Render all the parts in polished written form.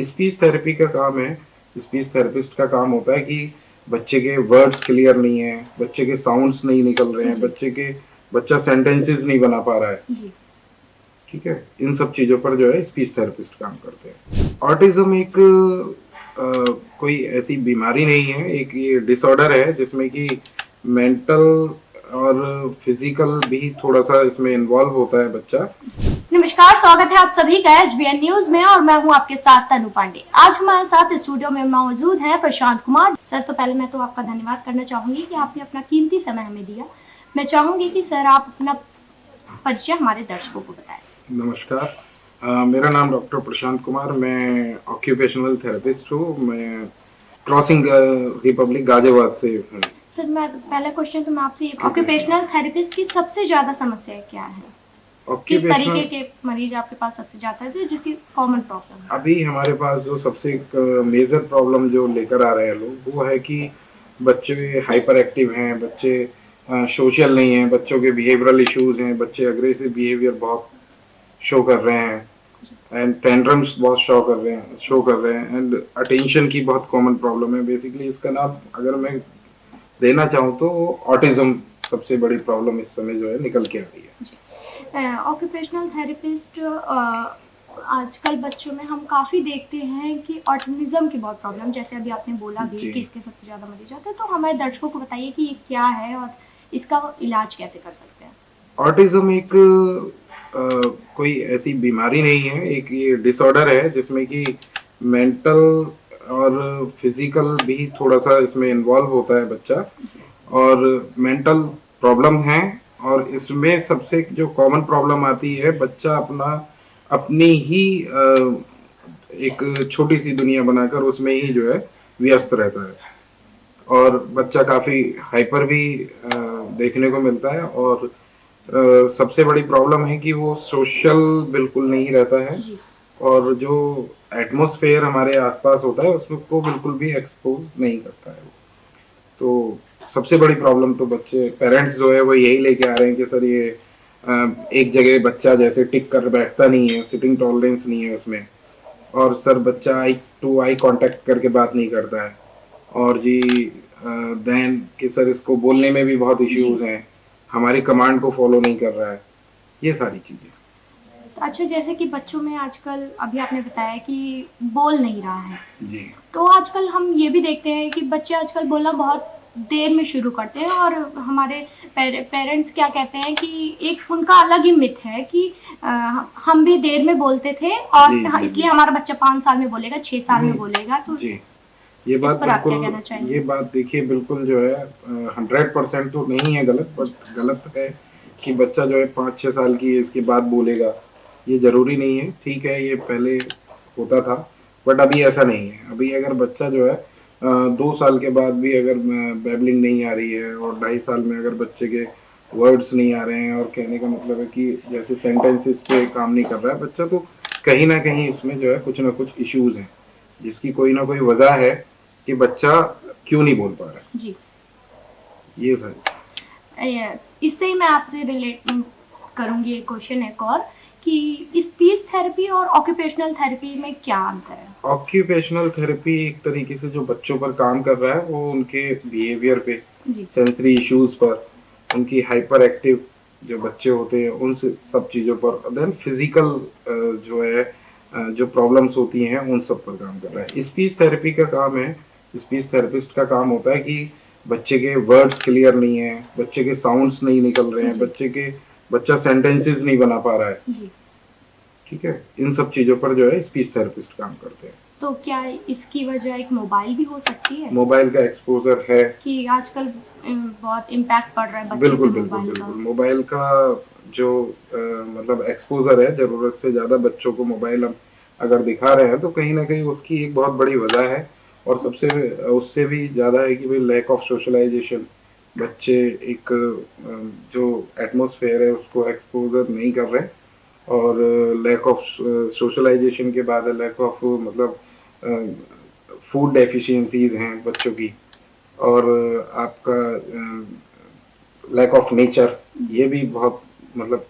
Speech therapy का काम है। स्पीच थेरेपिस्ट का काम होता है कि बच्चे के वर्ड्स क्लियर नहीं है, बच्चे के साउंड्स नहीं निकल रहे हैं, बच्चा सेंटेंसेस नहीं बना पा रहा है। जी। ठीक है, इन सब चीजों पर जो है स्पीच थेरेपिस्ट काम करते हैं। ऑटिज्म एक कोई ऐसी बीमारी नहीं है, एक ये डिसऑर्डर है जिसमें कि मेंटल और फिजिकल भी थोड़ा सा इसमें इन्वॉल्व होता है बच्चा। नमस्कार, स्वागत है आप सभी का एचबीएन न्यूज में और मैं हूं आपके साथ तनु पांडे। आज हमारे साथ स्टूडियो में मौजूद है प्रशांत कुमार सर। तो पहले मैं तो आपका धन्यवाद करना चाहूंगी कि आपने अपना कीमती समय हमें दिया। मैं चाहूंगी कि सर आप अपना परिचय हमारे दर्शकों को बताएं। नमस्कार, मेरा नाम डॉक्टर प्रशांत कुमार, मैं ऑक्यूपेशनल थेरेपिस्ट हूँ। मैं क्रॉसिंग रिपब्लिक गाजियाबाद से हूँ। सर मैं पहला क्वेश्चन तो मैं आपसे ऑक्यूपेशनल थेरेपिस्ट की सबसे ज्यादा समस्या क्या है? किस तरीके के मरीज आपके पास सबसे ज्यादा है, तो जिसकी कॉमन प्रॉब्लम है? अभी हमारे पास जो सबसे मेजर प्रॉब्लम जो लेकर आ रहे हैं लोग, वो है कि बच्चे हाइपर एक्टिव हैं, बच्चे सोशल नहीं हैं, बच्चों के बिहेवियरल इश्यूज हैं, बच्चे अग्रेसिव बिहेवियर बहुत शो कर रहे हैं एंड टेंट्रम्स बहुत शो कर रहे हैं एंड अटेंशन की बहुत कॉमन प्रॉब्लम है। बेसिकली इसका नाम अगर मैं देना चाहूँ तो ऑटिज्म सबसे बड़ी प्रॉब्लम इस समय जो है निकल के आ रही है। ऑक्यूपेशनल थेरेपिस्ट आजकल बच्चों में हम काफ़ी देखते हैं कि ऑटिज्म की बहुत प्रॉब्लम, जैसे अभी आपने बोला भी कि इसके सबसे ज़्यादा मरीज आते हैं, तो हमारे दर्शकों को बताइए कि ये क्या है और इसका इलाज कैसे कर सकते हैं? ऑटिज्म एक कोई ऐसी बीमारी नहीं है, एक ये डिसऑर्डर है जिसमें कि मेंटल और फिजिकल भी थोड़ा सा इसमें इन्वॉल्व होता है बच्चा, और मेंटल प्रॉब्लम है। और इसमें सबसे जो कॉमन प्रॉब्लम आती है, बच्चा अपनी ही एक छोटी सी दुनिया बनाकर उसमें ही जो है व्यस्त रहता है, और बच्चा काफी हाइपर भी देखने को मिलता है। और सबसे बड़ी प्रॉब्लम है कि वो सोशल बिल्कुल नहीं रहता है, और जो एटमॉस्फेयर हमारे आसपास होता है उसमें को बिल्कुल भी एक्सपोज नहीं करता है। तो सबसे बड़ी प्रॉब्लम तो बच्चे पेरेंट्स जो है वो यही लेके आ रहे हैं कि सर ये एक जगह बच्चा जैसे टिक कर बैठता नहीं है, सिटिंग टॉलरेंस नहीं है उसमें, और सर बच्चा आई टू आई कांटेक्ट करके बात नहीं करता है, और जी देन कि सर इसको बोलने में भी बहुत इश्यूज हैं, हमारी कमांड को फॉलो नहीं कर रहा है, ये सारी चीजें। तो अच्छा, जैसे कि बच्चों में आजकल अभी आपने बताया कि बोल नहीं रहा है जी, तो आजकल हम ये भी देखते हैं कि बच्चे आजकल बोलना बहुत देर में शुरू करते हैं और हमारे पेरेंट्स क्या कहते हैं कि एक उनका अलग ही मिथ है कि हम भी देर में बोलते थे और इसलिए हमारा बच्चा 5 साल में बोलेगा, 6 साल में बोलेगा। तो जी, ये बात बिल्कुल, ये बात देखिए बिल्कुल जो है 100% तो नहीं है गलत, बट गलत है कि बच्चा जो है 5-6 साल की एज के बाद बोलेगा, ये जरूरी नहीं है। ठीक है, ये पहले होता था, बट अभी ऐसा नहीं है। अभी अगर बच्चा जो है 2 साल के बाद भी अगर बैबलिंग नहीं आ रही है, और 2.5 साल में अगर बच्चे के वर्ड्स नहीं आ रहे हैं, और कहने का मतलब है कि जैसे सेंटेंसेस पे काम नहीं कर रहा है बच्चा, तो कहीं ना कहीं उसमें जो है कुछ ना कुछ इश्यूज हैं, जिसकी कोई ना कोई वजह है कि बच्चा क्यों नहीं बोल पा रहा है जी। ये सर। इससे ही मैं आपसे रिलेट करूंगी एक क्वेश्चन एक और कि स्पीच थेरेपी और ऑक्यूपेशनल थेरेपी में क्या अंतर है? ऑक्यूपेशनल थेरेपी एक तरीके से जो बच्चों पर काम कर रहा है, वो उनके बिहेवियर पे, सेंसरी इश्यूज पर, उनकी हाइपर एक्टिव जो बच्चे होते हैं उन सब चीज़ों पर, देन फिजिकल जो है जो प्रॉब्लम्स होती हैं उन सब पर काम कर रहा है। स्पीच थेरेपी का काम है, स्पीच थेरेपिस्ट का काम होता है कि बच्चे के वर्ड्स क्लियर नहीं है, बच्चे के साउंड्स नहीं निकल रहे हैं, बच्चा सेंटेंसेस नहीं बना पा रहा है। ठीक है, इन सब चीज़ों पर जो है स्पीच थेरेपिस्ट काम करते हैं। तो क्या इसकी वजह एक मोबाइल भी हो सकती है? मोबाइल का एक्सपोजर है कि आजकल बहुत इम्पैक्ट पड़ रहा है बच्चों बिल्कुल पे बिल्कुल मोबाइल बिल्कुल। का। मोबाइल का जो मतलब एक्सपोजर है, जरूरत से ज़्यादा बच्चों को मोबाइल हम अगर दिखा रहे हैं, तो कहीं ना कहीं उसकी एक बहुत बड़ी वजह है, और सबसे उससे भी ज़्यादा है कि भाई लैक ऑफ सोशलाइजेशन। बच्चे एक जो एटमॉस्फेयर है उसको एक्सपोजर नहीं कर रहे, और लैक ऑफ सोशलाइजेशन के बाद लैक ऑफ मतलब फूड डेफिशिएंसीज हैं बच्चों की, और आपका लैक ऑफ नेचर, ये भी बहुत मतलब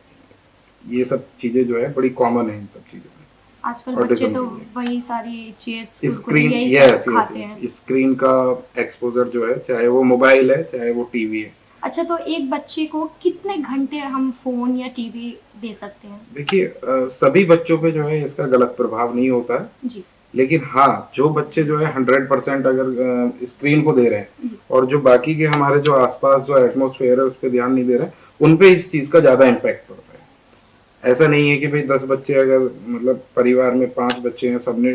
ये सब चीज़ें जो है बड़ी कॉमन है इन सब चीज़ों में। आजकल बच्चे ऑटिज्म तो के लिए। वही सारी चिप्स कुरकुरे स्क्रीन, यही सब यस यस खाते हैं। यस, स्क्रीन का एक्सपोजर जो है, चाहे वो मोबाइल है चाहे वो टीवी है। अच्छा, तो एक बच्चे को कितने घंटे हम फोन या टीवी दे सकते हैं? देखिए, सभी बच्चों पे जो है इसका गलत प्रभाव नहीं होता है, जी लेकिन हाँ, जो बच्चे जो है 100% अगर स्क्रीन को दे रहे हैं जी। और जो बाकी के हमारे जो आसपास जो एटमॉस्फेयर है उस पर ध्यान नहीं दे रहे हैं, उन पे इस चीज का ज्यादा इम्पैक्ट पड़ता है। ऐसा नहीं है कि भाई 10 बच्चे, अगर मतलब परिवार में 5 बच्चे हैं, सबने,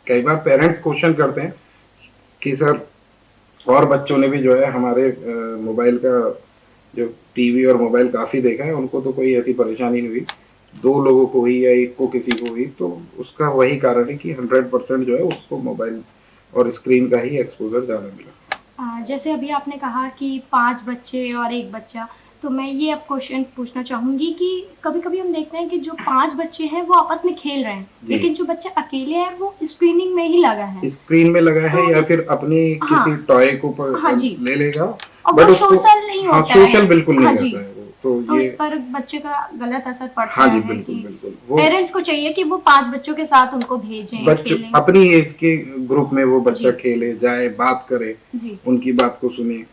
कई बार पेरेंट्स क्वेश्चन करते हैं कि सर और बच्चों ने भी जो है हमारे मोबाइल का, जो टीवी और मोबाइल काफी देखा है, उनको तो कोई ऐसी परेशानी नहीं हुई, 2 लोगों को हुई या एक को किसी को हुई, तो उसका वही कारण है कि 100% जो है उसको मोबाइल और स्क्रीन का ही एक्सपोजर ज्यादा मिला। जैसे अभी आपने कहा कि 5 बच्चे और 1 बच्चा, तो मैं ये अब क्वेश्चन पूछना चाहूँगी कि कभी-कभी हम देखते हैं कि जो 5 बच्चे हैं वो आपस में खेल रहे हैं, जी। लेकिन जो बच्चा अकेले है वो स्क्रीनिंग में ही लगा है। स्क्रीन में लगा है तो या इस फिर अपनी हाँ, किसी टॉय को हाँ जी। ले लेगा, और बट वो उसको, सोशल नहीं हाँ, होता सोशल है। बिल्कुल हाँ नहीं जी। रहता है वो, तो तो ये, इस पर बच्चे का गलत असर पड़ता हाँ जी, है बिल्कुल कि बिल्कुल, वो पेरेंट्स को चाहिए कि वो 5 बच्चों के साथ उनको भेजें, बच्चों खेलें। अपनी एज के ग्रुप में वो बच्चा जी, खेले, जाए, बात करे, जी, उनकी बात को सुने।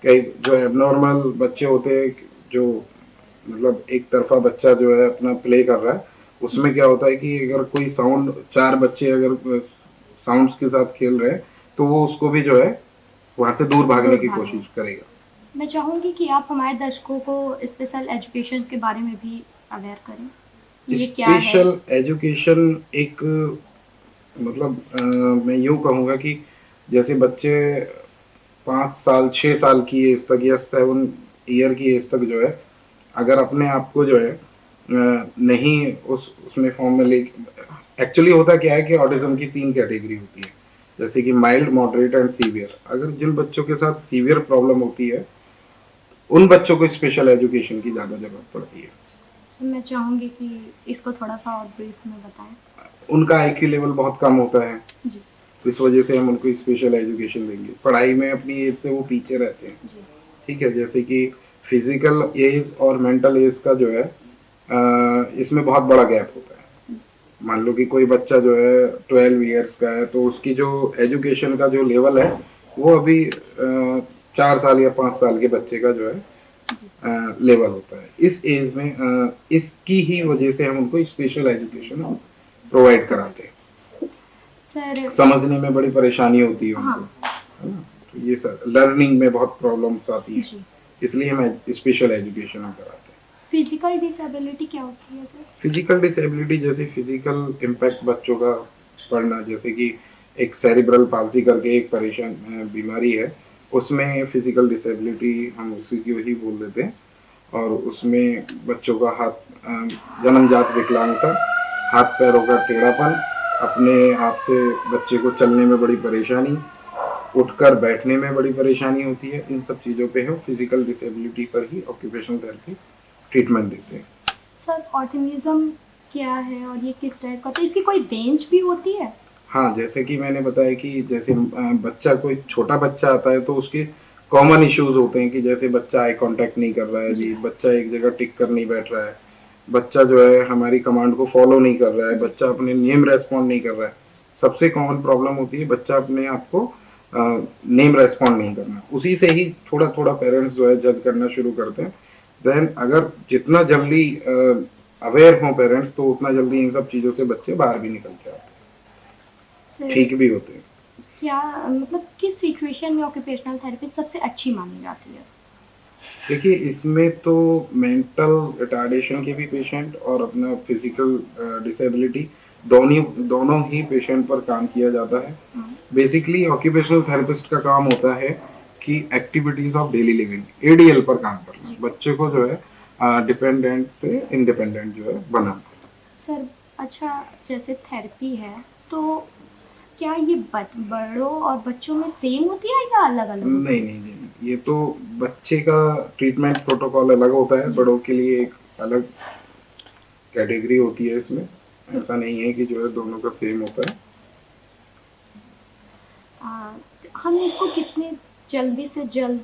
कई जो एबनॉर्मल बच्चे होते हैं, जो मतलब एक तरफा बच्चा जो है अपना प्ले कर रहा है, उसमें क्या होता है कि अगर कोई साउंड, 4 बच्चे अगर साउंड्स के साथ खेल रहे हैं, तो वो उसको भी जो है वहां से दूर भागने दूर की भागें। कोशिश करेगा। मैं चाहूँगी कि आप हमारे दर्शकों को स्पेशल एजुकेशन के बारे में भी अवेयर करें कि ये क्या है? स्पेशल एजुकेशन एक, मतलब मैं यूं कहूँगा कि जैसे बच्चे 5 साल 6 साल की एज तक या 7 ईयर की एज तक जो है, अगर अपने आप को जो है नहीं उसमें फॉर्म में ले, एक्चुअली होता क्या है कि ऑटिज्म की 3 कैटेगरी होती है, जैसे कि माइल्ड, मॉडरेट एंड सीवियर। अगर जिन बच्चों के साथ सीवियर प्रॉब्लम होती है, उन बच्चों को स्पेशल एजुकेशन की ज़्यादा जरूरत पड़ती है। सर मैं चाहूँगी कि इसको थोड़ा सा और ब्रीफ में बताएं। उनका आईक्यू लेवल बहुत कम होता है, जी, तो इस वजह से हम उनको स्पेशल एजुकेशन देंगे। पढ़ाई में अपनी एज से वो पीछे रहते हैं, जी, ठीक है। जैसे कि फिजिकल एज और मेंटल एज का जो है, इसमें बहुत बड़ा गैप होता है। मान लो कि कोई बच्चा जो है 12 ईयर्स का है, तो उसकी जो एजुकेशन का जो लेवल है, वो अभी 4 साल या 5 साल के बच्चे का जो है जी। लेवल होता है। इस एज में इसकी ही वजह से हम उनको स्पेशल एजुकेशन प्रोवाइड कराते हैं। सर समझने में बड़ी परेशानी होती है उनको, हाँ, है ना, तो ये सर लर्निंग में बहुत प्रॉब्लम्स आती है, जी। इसलिए हम स्पेशल एजुकेशन हम कराते हैं। फिजिकल डिसेबिलिटी क्या होती है सर? फिजिकल डिसेबिलिटी, जैसे फिजिकल इम्पैक्ट बच्चों का पड़ना, जैसे कि एक सेरिब्रल पाल्सी करके एक परेशान बीमारी है, उसमें फिजिकल डिसेबिलिटी हम उसी की वही बोल देते हैं। और उसमें बच्चों का जन्मजात विकलांगता, हाथ पैरों का टेढ़ापन, अपने आप से बच्चे को चलने में बड़ी परेशानी, उठकर बैठने में बड़ी परेशानी होती है, इन सब चीज़ों पे हम फिजिकल डिसेबिलिटी पर ही ऑक्यूपेशनल थेरेपी ट्रीटमेंट देते हैं। सर ऑटिज्म क्या है और ये किस टाइप का, तो इसकी कोई रेंज भी होती है? हाँ, जैसे कि मैंने बताया कि जैसे बच्चा, कोई छोटा बच्चा आता है तो उसके कॉमन इश्यूज होते हैं कि जैसे बच्चा आई कांटेक्ट नहीं कर रहा है जी, बच्चा एक जगह टिक कर नहीं बैठ रहा है, बच्चा जो है हमारी कमांड को फॉलो नहीं कर रहा है, बच्चा अपने नेम रेस्पॉन्ड नहीं कर रहा है। सबसे कॉमन प्रॉब्लम होती है बच्चा अपने आप को नेम रेस्पॉन्ड नहीं करना, उसी से ही थोड़ा थोड़ा पेरेंट्स जो है जज करना शुरू करते हैं। देन अगर जितना जल्दी अवेयर हों पेरेंट्स, तो उतना जल्दी इन सब चीज़ों से बच्चे बाहर भी निकल के आते हैं, सर ठीक भी होते हैं। क्या मतलब किस सिचुएशन में ऑक्यूपेशनल थेरेपी सबसे अच्छी मानी जाती है? देखिए, इसमें तो मेंटल रिटार्डेशन के भी पेशेंट और अपना फिजिकल डिसेबिलिटी, दोनों दोनों ही पेशेंट पर काम किया जाता है। हाँ, बेसिकली ऑक्यूपेशनल थेरेपिस्ट का काम होता है कि activities of daily living, ADL पर काम करना, बच्चे को जो है डिपेंडेंट से इंडिपेंडेंट जो है बनाना। सर अच्छा, जैसे थेरेपी है तो क्या ये बड़ों और बच्चों में सेम होती है या अलग अलग? नहीं नहीं नहीं, ये तो बच्चे का ट्रीटमेंट प्रोटोकॉल अलग होता है, बड़ों के लिए एक अलग कैटेगरी होती है इसमें। ऐसा नहीं है कि जो है दोनों का सेम होता है। हम इसको कितने जल्दी से जल्द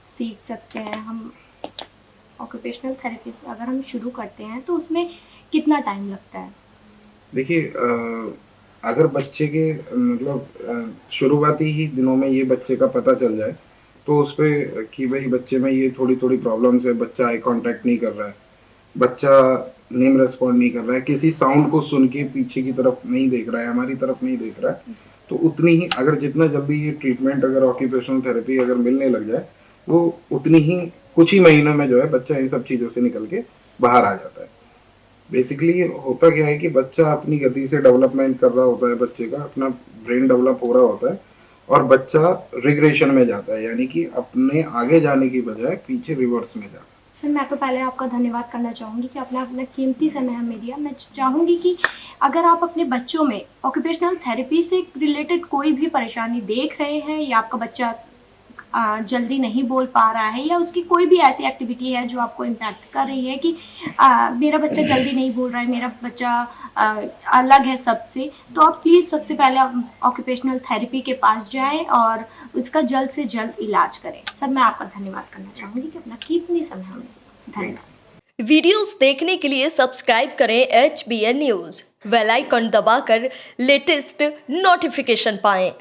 सीख सकते हैं? हम ऑक्यूपेशनल थेरेपी अगर हम शुरू करते हैं तो उसमें कितना टाइम लगता है? देखिए अगर बच्चे के शुरुआती ही दिनों में ये बच्चे का पता चल जाए तो उस पे कि भाई बच्चे में ये थोड़ी थोड़ी प्रॉब्लम्स है, बच्चा आई कांटेक्ट नहीं कर रहा है, बच्चा नेम रेस्पॉन्ड नहीं कर रहा है, किसी साउंड को सुन के पीछे की तरफ नहीं देख रहा है, हमारी तरफ नहीं देख रहा है, तो उतनी ही अगर जितना जल्दी ये ट्रीटमेंट अगर ऑक्यूपेशनल थेरेपी अगर मिलने लग जाए वो उतनी ही कुछ ही महीनों में जो है बच्चा इन सब चीज़ों से निकल के बाहर आ जाता है। बेसिकली होता क्या है कि बच्चा अपनी गति से डेवलपमेंट कर रहा होता है, बच्चे का अपना ब्रेन डेवलप हो रहा होता है और बच्चा रिग्रेशन में जाता है, यानी कि अपने आगे जाने की बजाय पीछे रिवर्स में जाता है। सर मैं तो पहले आपका धन्यवाद करना चाहूँगी कि आपने अपना कीमती समय हमें दिया। मैं चाहूँगी कि अगर आप अपने बच्चों में ऑक्यूपेशनल थेरेपी से रिलेटेड कोई भी परेशानी देख रहे हैं या आपका बच्चा जल्दी नहीं बोल पा रहा है या उसकी कोई भी ऐसी एक्टिविटी है जो आपको इम्पैक्ट कर रही है कि मेरा बच्चा जल्दी नहीं बोल रहा है, मेरा बच्चा अलग है सबसे, तो आप प्लीज़ सबसे पहले ऑक्यूपेशनल थेरेपी के पास जाएं और उसका जल्द से जल्द इलाज करें। सर मैं आपका धन्यवाद करना चाहूँगी कि अपना कीमती समय हमें दिया। धन्यवाद। वीडियोस देखने के लिए सब्सक्राइब करें HBN न्यूज़, बेल आइकन दबाकर लेटेस्ट नोटिफिकेशन पाएं।